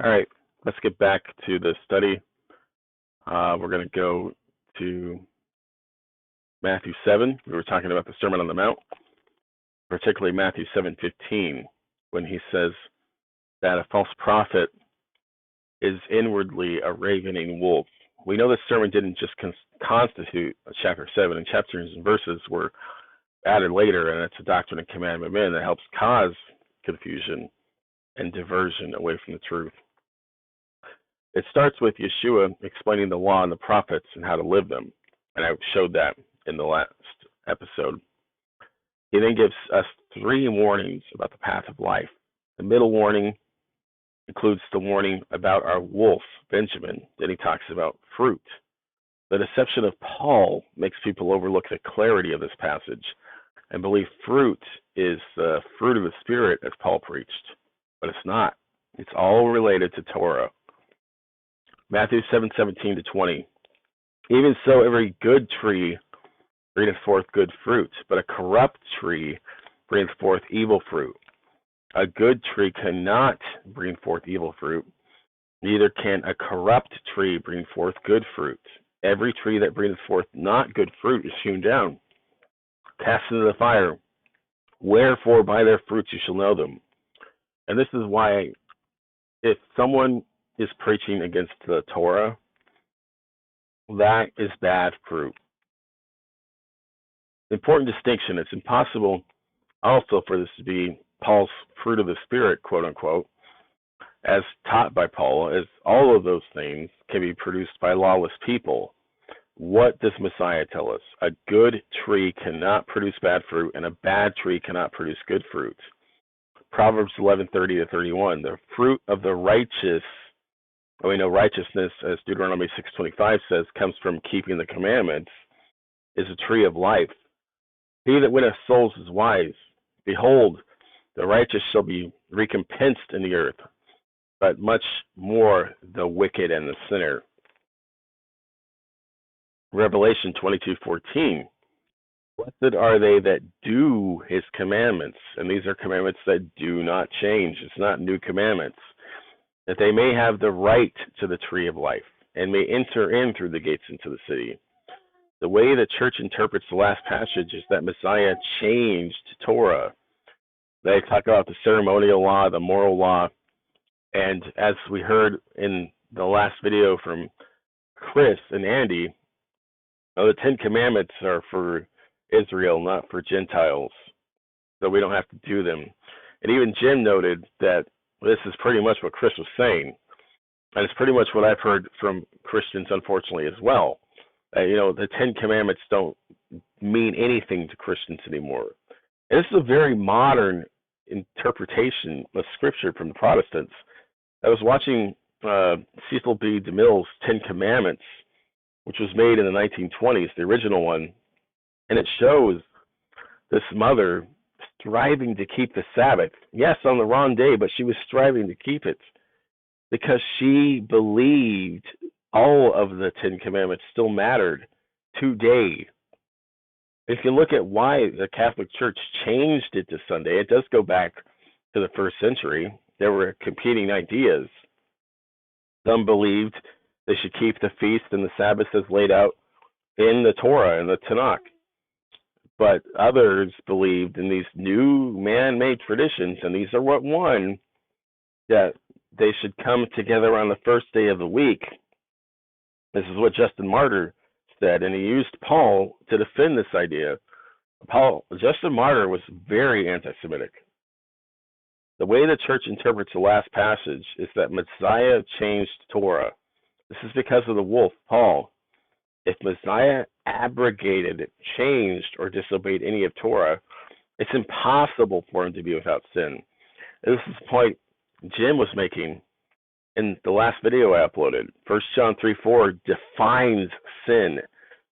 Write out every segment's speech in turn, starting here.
All right, let's get back to the study. We're going to go to Matthew 7. We were talking about the Sermon on the Mount, particularly Matthew 7:15, when he says that a false prophet is inwardly a ravening wolf. We know this sermon didn't just constitute chapter 7, and chapters and verses were added later, and it's a doctrine and commandment of men that helps cause confusion and diversion away from the truth. It starts with Yeshua explaining the law and the prophets and how to live them, and I showed that in the last episode. He then gives us 3 warnings about the path of life. The middle warning includes the warning about our wolf, Benjamin. Then he talks about fruit. The deception of Paul makes people overlook the clarity of this passage and believe fruit is the fruit of the Spirit, as Paul preached. But it's not. It's all related to Torah. Matthew 7:17-20. Even so, every good tree bringeth forth good fruit, but a corrupt tree bringeth forth evil fruit. A good tree cannot bring forth evil fruit, neither can a corrupt tree bring forth good fruit. Every tree that bringeth forth not good fruit is hewn down, cast into the fire. Wherefore by their fruits you shall know them. And this is why, if someone is preaching against the Torah, that is bad fruit. Important distinction. It's impossible also for this to be Paul's fruit of the Spirit, quote unquote, as taught by Paul, as all of those things can be produced by lawless people. What does Messiah tell us? A good tree cannot produce bad fruit, and a bad tree cannot produce good fruit. Proverbs 11:30-31. The fruit of the righteous, and we know righteousness, as Deuteronomy 6:25 says, comes from keeping the commandments, is a tree of life. He that winneth souls is wise. Behold, the righteous shall be recompensed in the earth, but much more the wicked and the sinner. Revelation 22:14. Blessed are they that do his commandments, and these are commandments that do not change. It's not new commandments. That they may have the right to the tree of life, and may enter in through the gates into the city. The way the church interprets the last passage is that Messiah changed Torah. They talk about the ceremonial law, the moral law, and as we heard in the last video from Chris and Andy, the 10 Commandments are for Israel, not for Gentiles, so we don't have to do them. And even Jim noted that this is pretty much what Chris was saying, and it's pretty much what I've heard from Christians, unfortunately, as well. The 10 Commandments don't mean anything to Christians anymore. And this is a very modern interpretation of Scripture from the Protestants. I was watching Cecil B. DeMille's 10 Commandments, which was made in the 1920s, the original one, and it shows this mother striving to keep the Sabbath. Yes, on the wrong day, but she was striving to keep it because she believed all of the 10 Commandments still mattered today. If you look at why the Catholic Church changed it to Sunday, it does go back to the first century. There were competing ideas. Some believed they should keep the feast and the Sabbath as laid out in the Torah and the Tanakh. But others believed in these new man-made traditions, and these are what won, that they should come together on the first day of the week. This is what Justin Martyr said, and he used Paul to defend this idea. Justin Martyr was very anti-Semitic. The way the church interprets the last passage is that Messiah changed Torah. This is because of the wolf, Paul. If Messiah abrogated, changed, or disobeyed any of Torah, it's impossible for him to be without sin. And this is the point Jim was making in the last video I uploaded. 1 John 3:4 defines sin.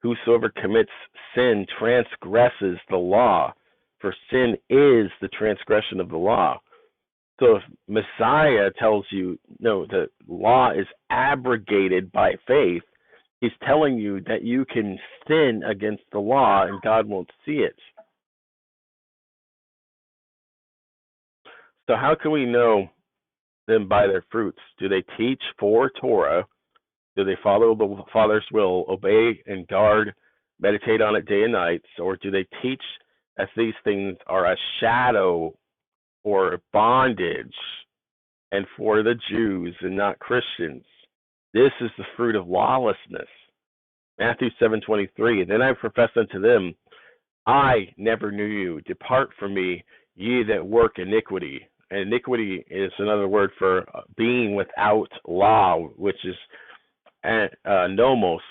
Whosoever commits sin transgresses the law, for sin is the transgression of the law. So if Messiah tells you, no, the law is abrogated by faith, he's telling you that you can sin against the law and God won't see it. So how can we know them by their fruits. Do they teach for Torah? Do they follow the Father's will, obey and guard, meditate on it day and night? Or do they teach as these things are a shadow or bondage and for the Jews and not Christians? This is the fruit of lawlessness. Matthew 7:23. Then I profess unto them, I never knew you. Depart from me, ye that work iniquity. And iniquity is another word for being without law, which is nomos.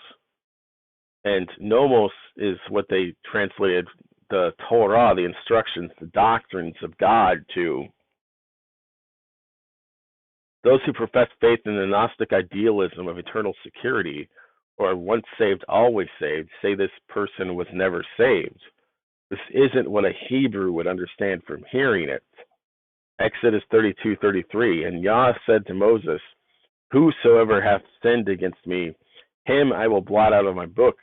And nomos is what they translated the Torah, the instructions, the doctrines of God to. Those who profess faith in the Gnostic idealism of eternal security, or once saved, always saved, say this person was never saved. This isn't what a Hebrew would understand from hearing it. Exodus 32:33, and Yah said to Moses, whosoever hath sinned against me, him I will blot out of my book.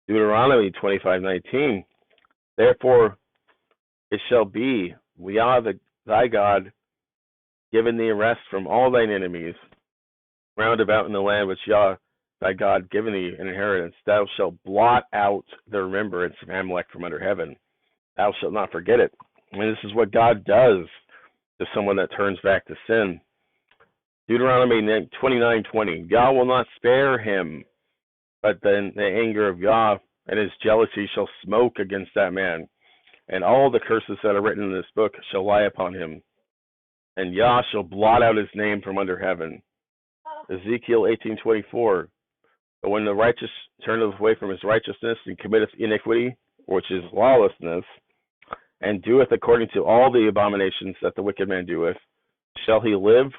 Deuteronomy 25:19, therefore it shall be, Yah thy God, given thee rest from all thine enemies, round about in the land which Yah thy God given thee an inheritance, thou shalt blot out the remembrance of Amalek from under heaven. Thou shalt not forget it. And this is what God does to someone that turns back to sin. Deuteronomy 29:20, Yah will not spare him, but then the anger of Yah and his jealousy shall smoke against that man, and all the curses that are written in this book shall lie upon him, and Yah shall blot out his name from under heaven. Ezekiel 18:24, but when the righteous turneth away from his righteousness and committeth iniquity, which is lawlessness, and doeth according to all the abominations that the wicked man doeth, shall he live?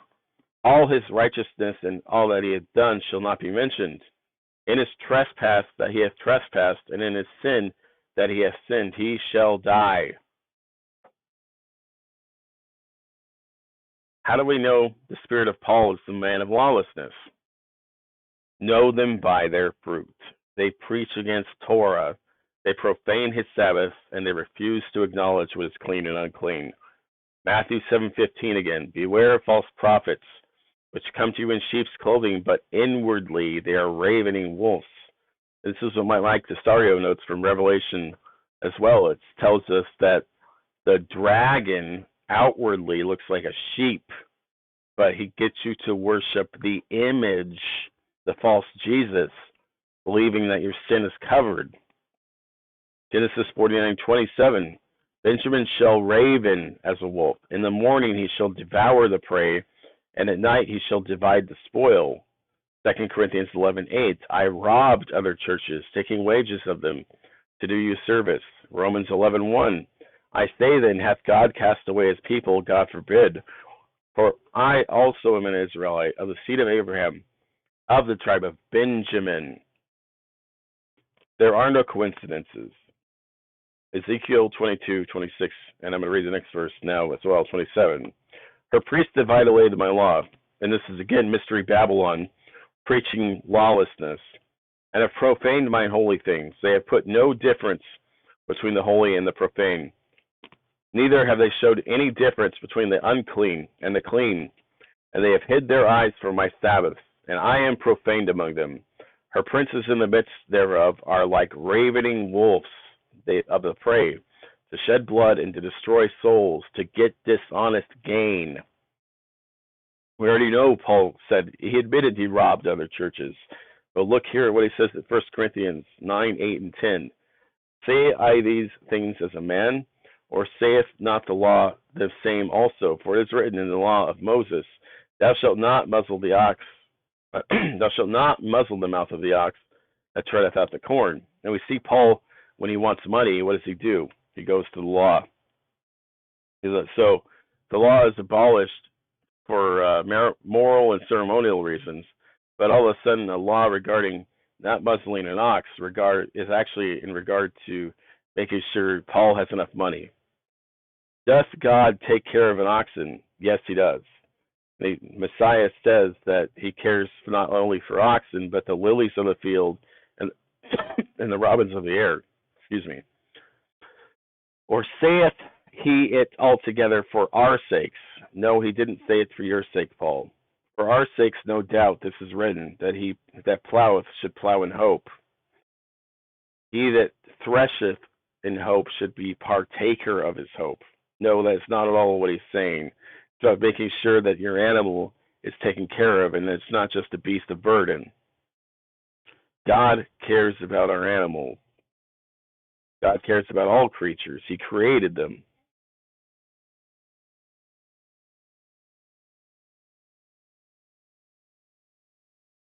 All his righteousness and all that he hath done shall not be mentioned. In his trespass that he hath trespassed, and in his sin that he hath sinned, he shall die. How do we know the spirit of Paul is the man of lawlessness? Know them by their fruit. They preach against Torah. They profane his Sabbath, and they refuse to acknowledge what is clean and unclean. Matthew 7:15 again, beware of false prophets, which come to you in sheep's clothing, but inwardly they are ravening wolves. This is what Mike Testario notes from Revelation as well. It tells us that the dragon outwardly looks like a sheep, but he gets you to worship the image, the false Jesus, believing that your sin is covered. Genesis 49:27, Benjamin shall raven as a wolf. In the morning he shall devour the prey, and at night he shall divide the spoil. 2 Corinthians 11:8, I robbed other churches, taking wages of them to do you service. Romans 11:1, I say then, hath God cast away his people? God forbid. For I also am an Israelite, of the seed of Abraham, of the tribe of Benjamin. There are no coincidences. Ezekiel 22:26, and I'm going to read the next verse now as well, 27. Her priests have violated my law, and this is again Mystery Babylon, preaching lawlessness, and have profaned mine holy things. They have put no difference between the holy and the profane. Neither have they showed any difference between the unclean and the clean, and they have hid their eyes from my Sabbaths, and I am profaned among them. Her princes in the midst thereof are like ravening wolves of the prey, to shed blood and to destroy souls, to get dishonest gain. We already know Paul said he admitted he robbed other churches. But look here at what he says in 1 Corinthians 9:8 and 10. Say I these things as a man, or saith not the law the same also? For it is written in the law of Moses, thou shalt not muzzle the ox, thou shalt not muzzle the mouth of the ox that treadeth out the corn. And we see Paul, when he wants money, what does he do? He goes to the law. So the law is abolished for moral and ceremonial reasons, but all of a sudden a law regarding not muzzling an ox is actually in regard to making sure Paul has enough money. Does God take care of an oxen? Yes, he does. The Messiah says that he cares not only for oxen, but the lilies of the field and and the robins of the air. Excuse me. Or saith he it altogether for our sakes. No, he didn't say it for your sake, Paul. For our sakes, no doubt, this is written, that he that ploweth should plow in hope. He that thresheth in hope should be partaker of his hope. No, that's not at all what he's saying. It's about making sure that your animal is taken care of and it's not just a beast of burden. God cares about our animal. God cares about all creatures. He created them.